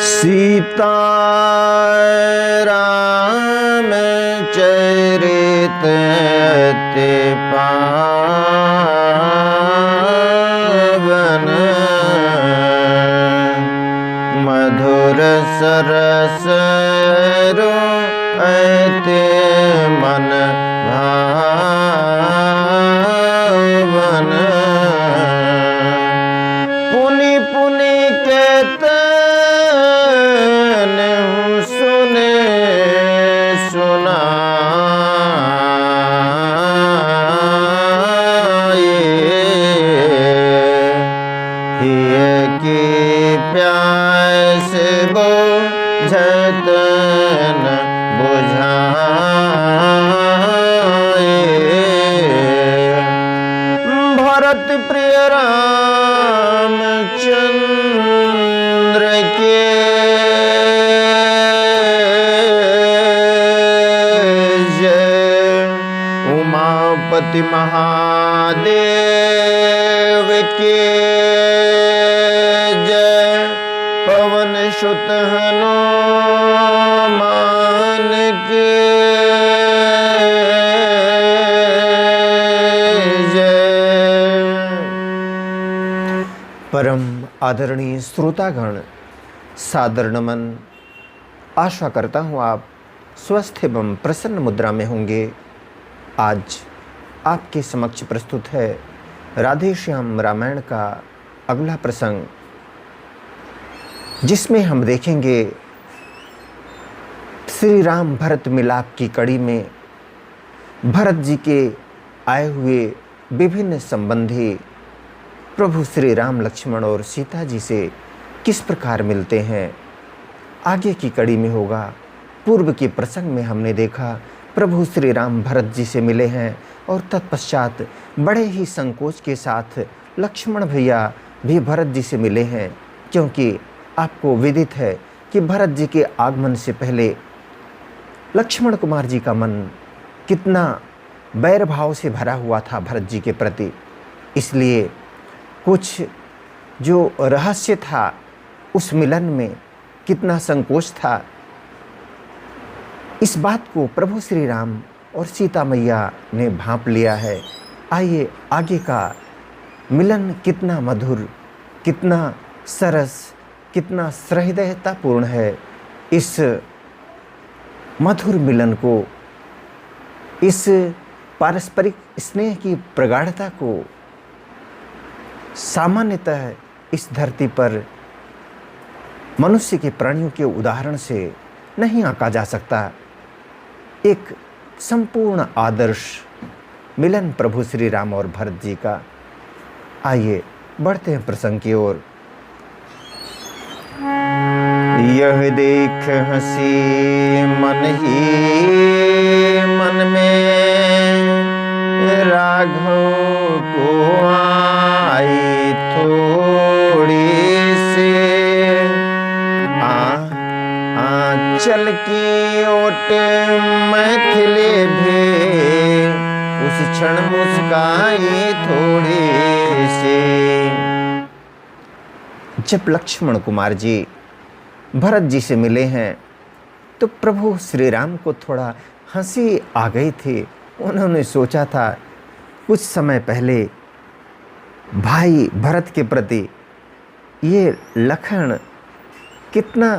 सीता राम चरित अति पावन, मधुर सरस अति मन भावन। पुनि पुनि कहतन सुने सुनाए, हिय की प्यास बुझत न बुझाए। भरत प्रिय रामचंद्र के जय, उमापति महादेव के जय, पवन सुत हनुमान के परम आदरणीय श्रोतागण, सादर नमन। आशा करता हूँ आप स्वस्थ एवं प्रसन्न मुद्रा में होंगे। आज आपके समक्ष प्रस्तुत है राधे श्याम रामायण का अगला प्रसंग, जिसमें हम देखेंगे श्री राम भरत मिलाप की कड़ी में भरत जी के आए हुए विभिन्न संबंधी प्रभु श्री राम लक्ष्मण और सीता जी से किस प्रकार मिलते हैं। आगे की कड़ी में होगा। पूर्व के प्रसंग में हमने देखा प्रभु श्री राम भरत जी से मिले हैं और तत्पश्चात बड़े ही संकोच के साथ लक्ष्मण भैया भी भरत जी से मिले हैं, क्योंकि आपको विदित है कि भरत जी के आगमन से पहले लक्ष्मण कुमार जी का मन कितना बैर भाव से भरा हुआ था भरत जी के प्रति। इसलिए कुछ जो रहस्य था उस मिलन में कितना संकोच था, इस बात को प्रभु श्री राम और सीता मैया ने भांप लिया है। आइए आगे का मिलन कितना मधुर, कितना सरस, कितना सहृदयतापूर्ण है, इस मधुर मिलन को, इस पारस्परिक स्नेह की प्रगाढ़ता को सामान्यतः इस धरती पर मनुष्य के प्राणियों के उदाहरण से नहीं आंका जा सकता। एक संपूर्ण आदर्श मिलन प्रभु श्री राम और भरत जी का। आइए बढ़ते हैं प्रसंग की ओर। यह देख हंसी मन ही मन में राघव को आई थोड़ी से, आंचल की ओट मैथिली भी उस क्षण मुस्काई थोड़ी से। जब लक्ष्मण कुमार जी भरत जी से मिले हैं तो प्रभु श्री राम को थोड़ा हंसी आ गई थी। उन्होंने सोचा था कुछ समय पहले भाई भरत के प्रति ये लखन कितना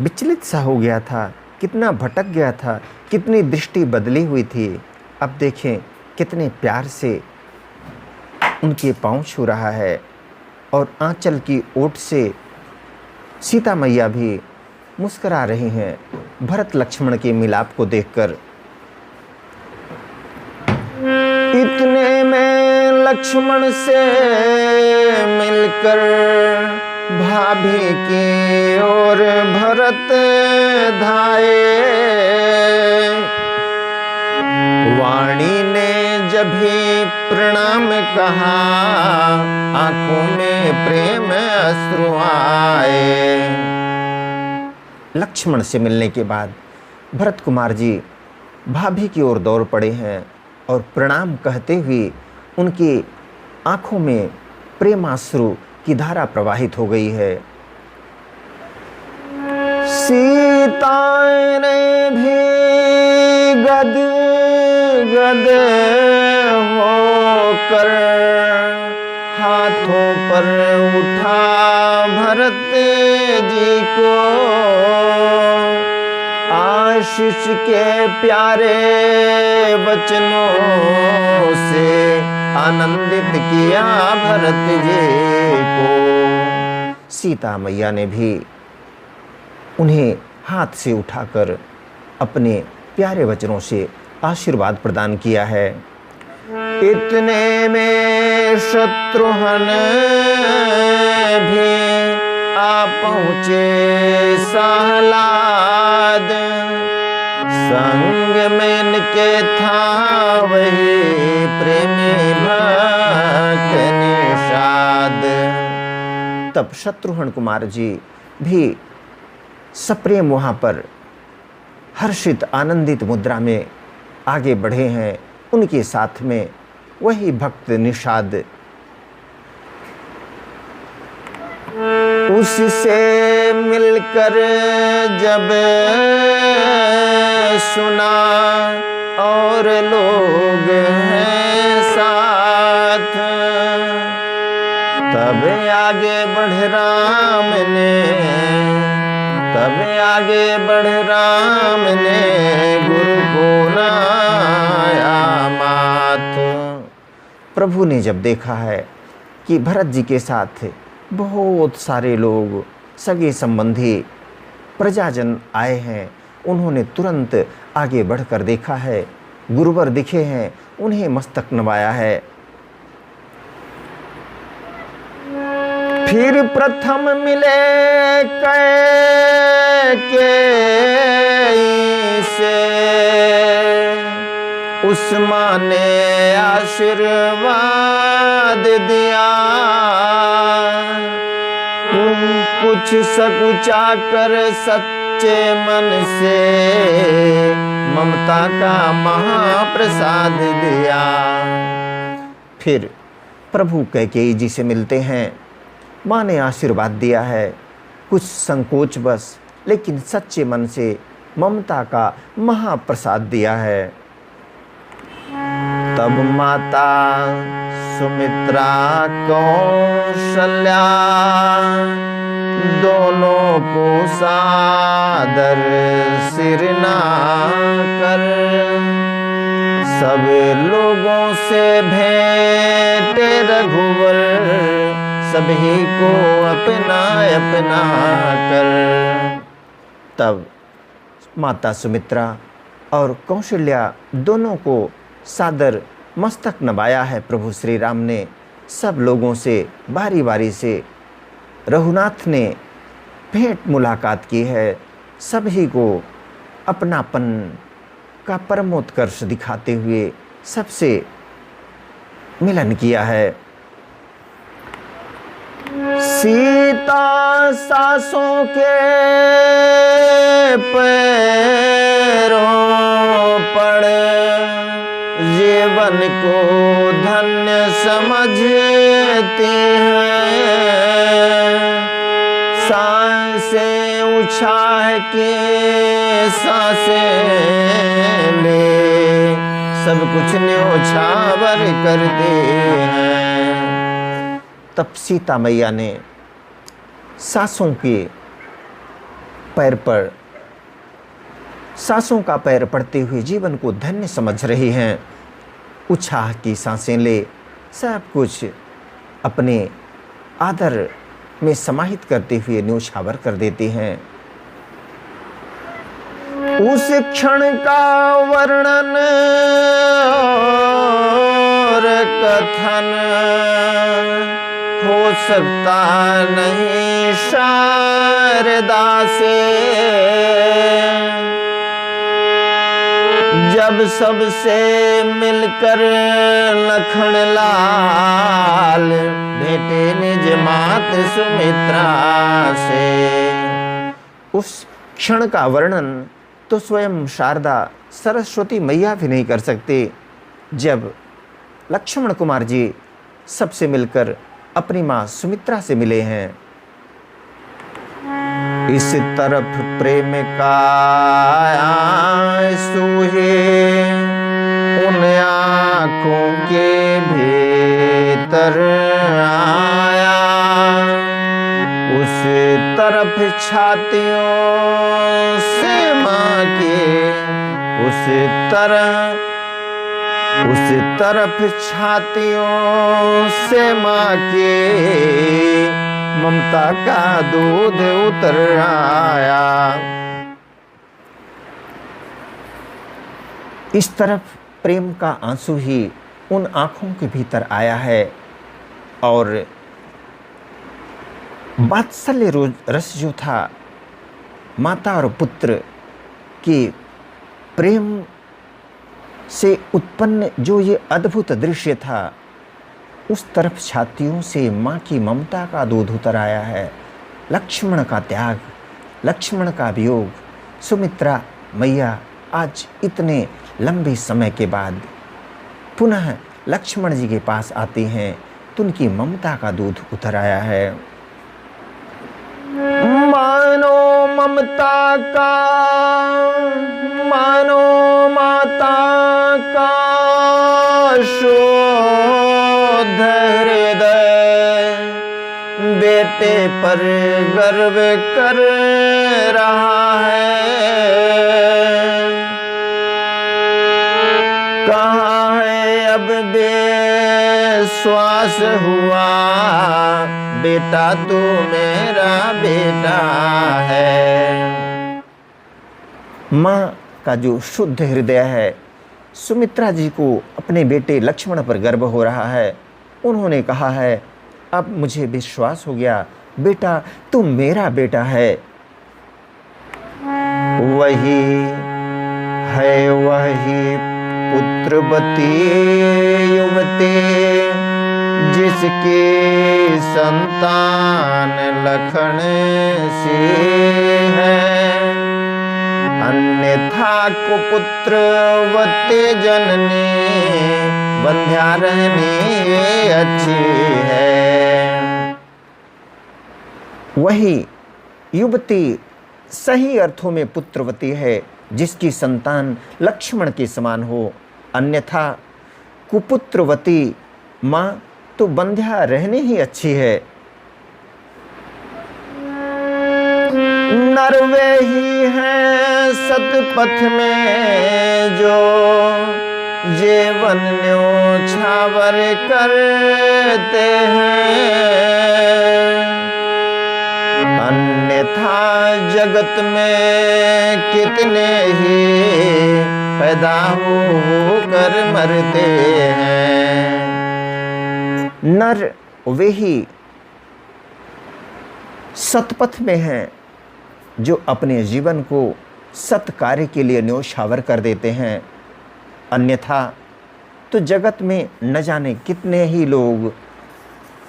विचलित सा हो गया था, कितना भटक गया था, कितनी दृष्टि बदली हुई थी। अब देखें कितने प्यार से उनके पाँव छू रहा है और आंचल की ओट से सीता मैया भी मुस्कुरा रही हैं भरत लक्ष्मण के मिलाप को देखकर। इतने में लक्ष्मण से मिलकर भाभी की ओर भरत धाये, वाणी ने जब भी प्रणाम कहा आंखों में प्रेम अश्रु आए। लक्ष्मण से मिलने के बाद भरत कुमार जी भाभी की ओर दौड़ पड़े हैं और प्रणाम कहते हुए उनकी आंखों में प्रेमाश्रु की धारा प्रवाहित हो गई है। सीता ने भी गद गद होकर हाथों पर उठा भरत जी को, आशीष के प्यारे वचनों से आनंदित किया भरत जी को। सीता मैया ने भी उन्हें हाथ से उठाकर अपने प्यारे वचनों से आशीर्वाद प्रदान किया है। इतने में शत्रुघ्न भी आ पहुँचे सहलाद, संग में इनके था वही प्रेमी भक्त निषाद। तब शत्रुघ्न कुमार जी भी सप्रेम वहाँ पर हर्षित आनंदित मुद्रा में आगे बढ़े हैं। उनके साथ में वही भक्त निषाद, उससे मिलकर जब सुना और लोग हैं साथ, तब आगे बढ़ राम ने, तब आगे बढ़ राम ने गुरु को नाया मात। प्रभु ने जब देखा है कि भरत जी के साथ बहुत सारे लोग सगे संबंधी प्रजाजन आए हैं, उन्होंने तुरंत आगे बढ़कर देखा है, गुरुवर दिखे हैं, उन्हें मस्तक नवाया है। फिर प्रथम मिले कैकेयी से, उस माँ ने आशीर्वाद दिया, कुछ सकुचा कर सच्चे मन से ममता का महाप्रसाद दिया। फिर प्रभु कैकेयी जी से मिलते हैं। माँ ने आशीर्वाद दिया है, कुछ संकोच बस, लेकिन सच्चे मन से ममता का महाप्रसाद दिया है। तब माता सुमित्रा कौशल्या दोनों को सादर सिर नाकर, सब लोगों से भेंटे रघुवर, सभी को अपना अपना कर। तब माता सुमित्रा और कौशल्या दोनों को सादर मस्तक नवाया है प्रभु श्री राम ने। सब लोगों से बारी बारी से रघुनाथ ने भेंट मुलाकात की है, सभी को अपनापन का परमोत्कर्ष दिखाते हुए सबसे मिलन किया है। सीता सासों के पैरों पड़ जीवन को धन्य समझती है, सांसें उछाल के सांसें ले, सब कुछ न्योछावर करते हैं। तब सीता मैया ने सासों के पैर पर, सासों का पैर पड़ते हुए जीवन को धन्य समझ रही हैं। उछाह की सांसें ले, सब कुछ अपने आदर में समाहित करते हुए न्योछावर कर देती हैं। उस क्षण का वर्णन और कथन हो सकता नहीं शारदा से, जब सबसे मिलकर लखन लाल भेटे निज मात सुमित्रा से। उस क्षण का वर्णन तो स्वयं शारदा सरस्वती मैया भी नहीं कर सकते, जब लक्ष्मण कुमार जी सबसे मिलकर अपनी माँ सुमित्रा से मिले हैं। इस तरफ प्रेम का सूहे उन आँखों के भीतर आया, उस तरफ छातियों से माँ के उस तरफ छातियों से माँ के ममता का दूध उतर आया। इस तरफ प्रेम का आंसू ही उन आँखों के भीतर आया है और वात्सल्य रस जो था माता और पुत्र के प्रेम से उत्पन्न जो ये अद्भुत दृश्य था, उस तरफ छातियों से माँ की ममता का दूध उतर आया है। लक्ष्मण का त्याग, लक्ष्मण का वियोग, सुमित्रा मैया आज इतने लंबे समय के बाद पुनः लक्ष्मण जी के पास आती हैं तो उनकी ममता का दूध उतर आया है। मानो ममता का, मानो माता का शोध हृदय बेटे पर गर्व कर रहा है। कहाँ है अब बेश्वास हुआ बेटा तू मेरा बेटा है। माँ का जो शुद्ध हृदय है, सुमित्रा जी को अपने बेटे लक्ष्मण पर गर्व हो रहा है। उन्होंने कहा है अब मुझे विश्वास हो गया बेटा तू मेरा बेटा है। वही है वही पुत्रवती युवती जिसकी संतान लखन सी है। अन्यथा कुपुत्रवती जननी बंध्या रहनी अच्छी है। वही युवती सही अर्थों में पुत्रवती है जिसकी संतान लक्ष्मण के समान हो, अन्यथा कुपुत्रवती माँ तो बंध्या रहने ही अच्छी है। नरवे ही हैं सतपथ में जो जीवन न्योछावर करते हैं, अन्यथा जगत में कितने ही पैदा होकर मरते हैं। नर वे ही सतपथ में हैं जो अपने जीवन को सत कार्य के लिए न्योछावर कर देते हैं, अन्यथा तो जगत में न जाने कितने ही लोग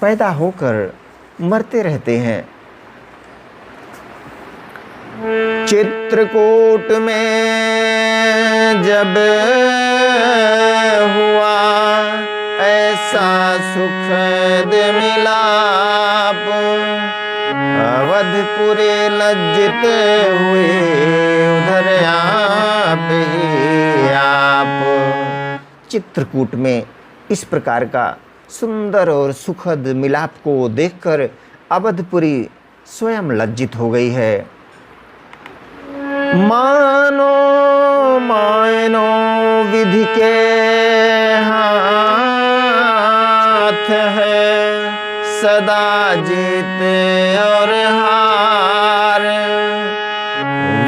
पैदा होकर मरते रहते हैं। चित्रकूट में जब हुआ ऐसा सुखद मिलाप, अवधपुरी लज्जित हुए उधर आप ही आप। चित्रकूट में इस प्रकार का सुंदर और सुखद मिलाप को देखकर अवधपुरी स्वयं लज्जित हो गई है। मानो मानो विधि के हाथ है सदा जीत और हार,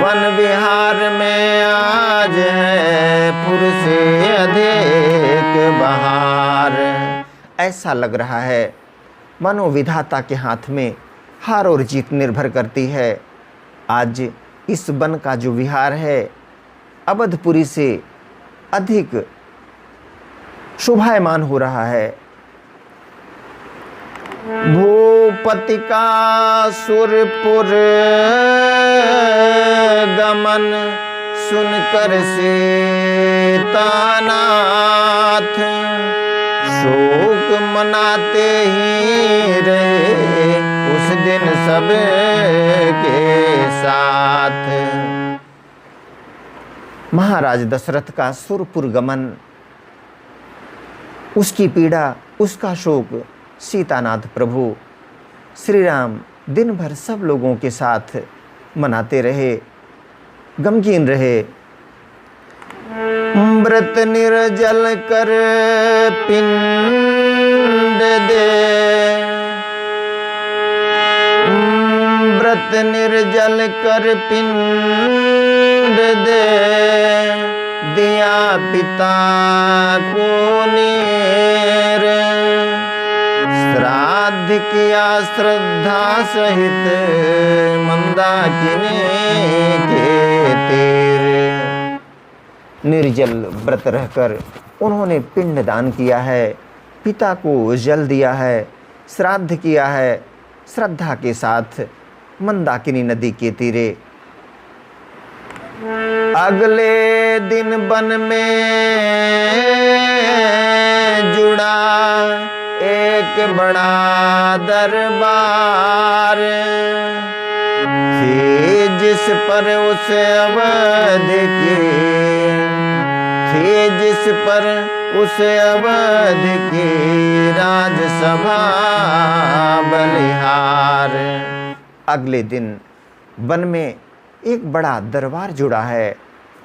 वन विहार में आज है फुर्से अधिक बहार। ऐसा लग रहा है मानो विधाता के हाथ में हार और जीत निर्भर करती है। आज इस वन का जो विहार है अवधपुरी से अधिक शोभायमान हो रहा है। भूपति का सुरपुर गमन सुनकर सीतानाथ शोक मनाते ही रहे उस दिन सब के साथ। महाराज दशरथ का सुरपुर गमन, उसकी पीड़ा, उसका शोक सीतानाथ प्रभु श्री राम दिन भर सब लोगों के साथ मनाते रहे, गमगीन रहे। व्रत निर्जल कर पिंड दे, व्रत निर्जल कर पिंड दे, दिया पिता को नीर, श्राद्ध किया श्रद्धा सहित मंदाकिनी के तीर। निर्जल व्रत रहकर उन्होंने पिंड दान किया है, पिता को जल दिया है, श्राद्ध किया है श्रद्धा के साथ मंदाकिनी नदी के तीरे। अगले दिन वन में जुड़ा एक बड़ा दरबार, थी जिस पर उस अवधि की, थी जिस पर उस अवधि की राजसभा बलिहार। अगले दिन वन में एक बड़ा दरबार जुड़ा है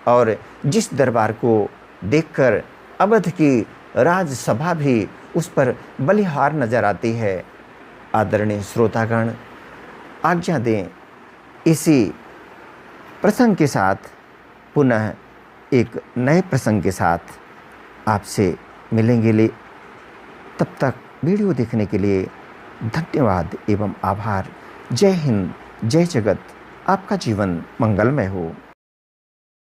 और जिस दरबार को देखकर अवध की राजसभा भी उस पर बलिहार नजर आती है। आदरणीय श्रोतागण, आज्ञा दें इसी प्रसंग के साथ पुनः एक नए प्रसंग के साथ आपसे मिलेंगे। तब तक वीडियो देखने के लिए धन्यवाद एवं आभार। जय हिंद, जय जगत। आपका जीवन मंगलमय हो।